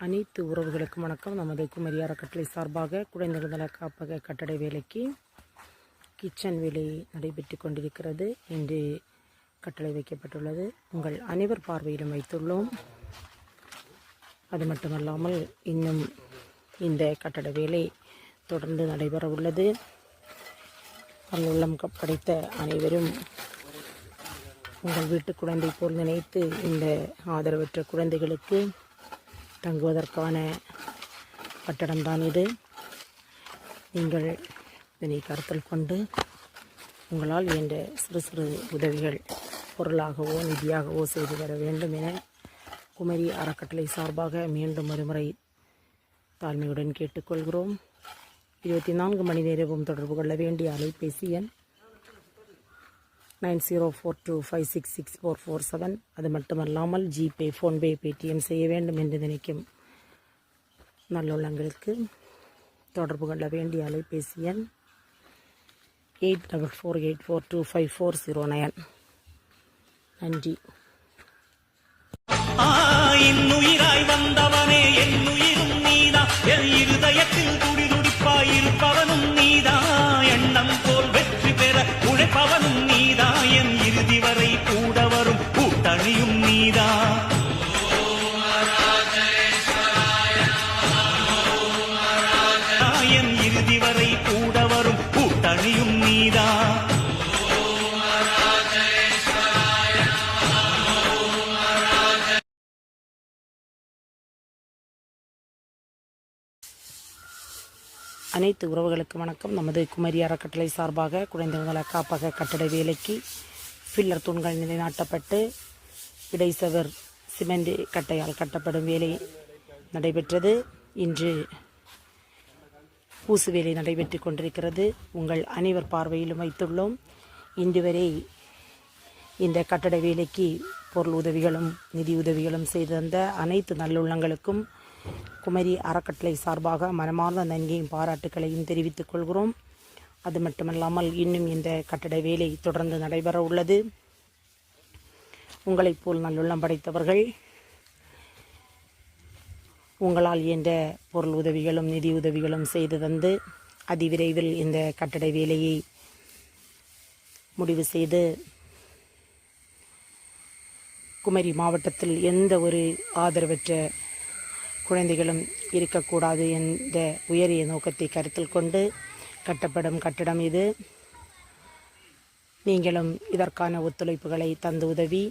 அனைத்து உறவுகளுக்கும் வணக்கம். நமது குமரி அறக்கட்டளை சார்பாக குழந்தைகள் நல காப்பக கட்டட வேலைக்கு கிச்சன் வேலை நடைபெற்று கொண்டிருக்கிறது. இன்று கட்டளை வைக்கப்பட்டுள்ளது. உங்கள் அனைவர் பார்வையிலும் வைத்துள்ளோம். அது மட்டுமல்லாமல் இன்னும் இந்த கட்டட வேலை தொடர்ந்து நடைபெற உள்ளது. நல்லுள்ளம் படைத்த அனைவரும் உங்கள் வீட்டு குழந்தை போல் நினைத்து இந்த ஆதரவற்ற குழந்தைகளுக்கு தங்குவதற்கான கட்டடம்தான் இது. நீங்கள் இதனை கருத்தில் கொண்டு உங்களால் என்ற சிறு சிறு உதவிகள் பொருளாகவோ நிதியாகவோ செய்து வர வேண்டும் என குமரி அறக்கட்டளை சார்பாக மீண்டும் ஒருமுறை தாழ்மையுடன் கேட்டுக்கொள்கிறோம். 24 மணி நேரமும் தொடர்பு கொள்ள வேண்டிய அலைபேசி எண் 9042566447. அது மட்டுமல்லாமல் ஜிபே, ஃபோன்பே, பேடிஎம் செய்ய வேண்டும் என்று நினைக்கும் நல்லுள்ளங்களுக்கு தொடர்பு கொள்ள வேண்டிய அலைபேசி எண் 8448425409. நன்றி. இன்னுயிராய் வந்தவனே என்னுயிரும் நீதா, என் இருதயத்தில் துடிதுடிப்பாயிருப்பவனும் நீதா, எண்ணம் போல் வெற்றி பெற உழைப்பவனும் நீதா, என் இறுதி வரை கூட வரும் கூட்டணியும் நீதா. என் இறுதி வரை கூட வரும் கூட்டணியும் நீதா. அனைத்து உறவுகளுக்கு வணக்கம். நமது குமரி அறக்கட்டளை சார்பாக குழந்தைகள் நல காப்பக கட்டட வேலைக்கு ஃபில்லர் தூண்கள் நிலைநாட்டப்பட்டு இடைசவர் சிமெண்ட் கட்டையால் கட்டப்படும் வேலை நடைபெற்றது. இன்று பூசு வேலை நடைபெற்று கொண்டிருக்கிறது. உங்கள் அனைவர் பார்வையிலும் வைத்துள்ளோம். இன்று வரை இந்த கட்டட வேலைக்கு பொருள் உதவிகளும் நிதி உதவிகளும் செய்து தந்த அனைத்து நல்லுள்ளங்களுக்கும் குமரி அறக்கட்டளை சார்பாக மனமார்ந்த நன்றியும் பாராட்டுக்களையும் தெரிவித்துக் கொள்கிறோம். அது மட்டுமல்லாமல் இன்னும் இந்த கட்டட வேலை தொடர்ந்து நடைபெற உள்ளது. உங்களைப் போல் நல்லுள்ளம் படைத்தவர்கள் உங்களால் இயன்ற பொருள் உதவிகளும் நிதி உதவிகளும் செய்து தந்து அதிவிரைவில் இந்த கட்டட வேலையை முடிவு செய்து குமரி மாவட்டத்தில் எந்த ஒரு ஆதரவற்ற குழந்தைகளும் இருக்கக்கூடாது என்ற உயரிய நோக்கத்தை கருத்தில் கொண்டு கட்டப்படும் கட்டடம் இது. நீங்களும் இதற்கான ஒத்துழைப்புகளை தந்து உதவி